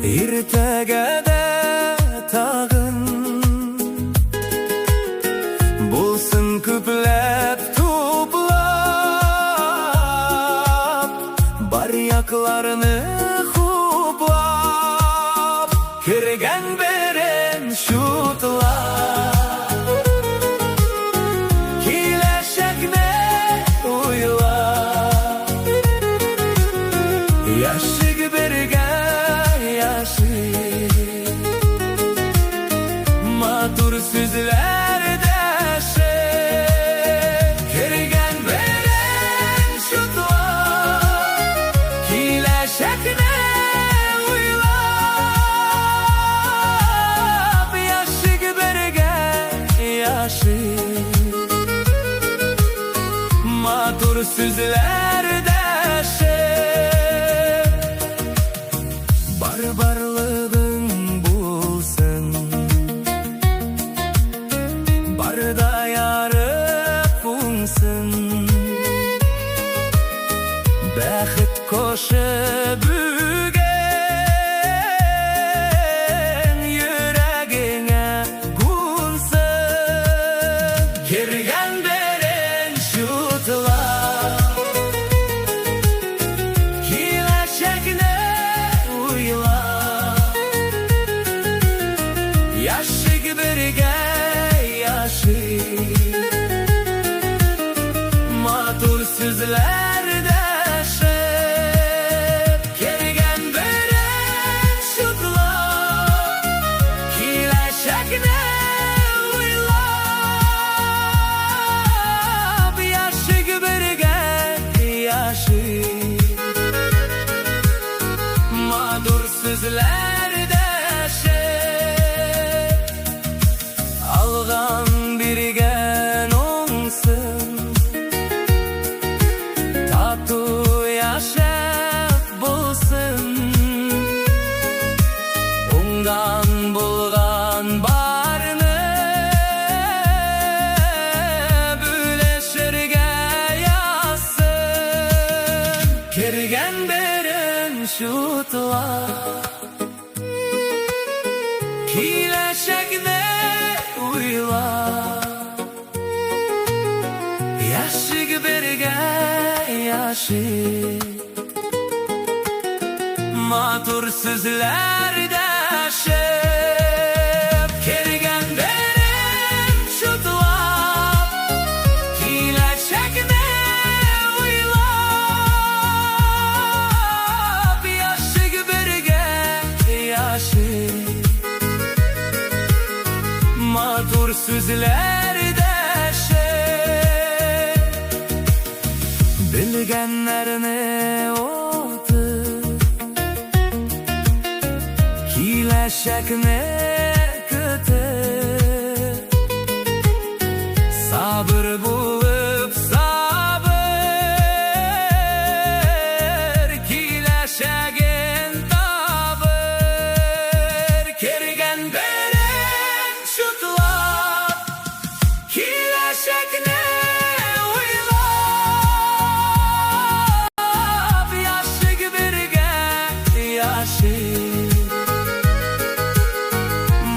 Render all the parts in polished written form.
ertegede tag'in bo'lsin ko'plab to'plab baryoqlarni xuplab kirgan beren shutlar kelajakni o'ylab yashig birga matur so'zlarda kirgan beren shutlar kelajakni o'ylab yashig birga matur so'zlarda barbarlığın bulsun barda yarıp bulsun baxit koşup bügen yüreğine gulsun kirgen beren şutlar kelajakni yashig birga matur so'zlarda kirgan beren shutlar kelajakni o'ylab yashig birga matur so'zlarda algan birgen olsun tatlı yaşap bulsun ondan bulgan barını büleşirge yazsın kirgen beren şutlar kelajakni yashig birga matur so'zlarda kirgan beren shutlar kelajakni o'ylab yashig birga matur so'zlarda bilganlarni o'tib kelajakni kutib sabr bo'lib sabr kelajagin tobir kirgan beren shutlar kelajakni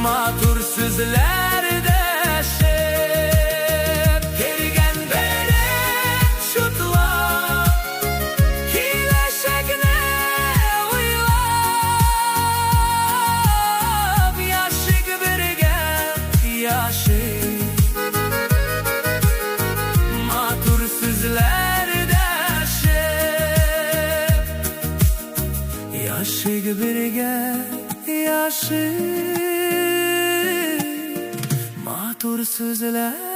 matur so'zlarda kirgan beren shutlar kelajakni o'ylab yashig birga matur so'zlarda yashig birga matur so'zlar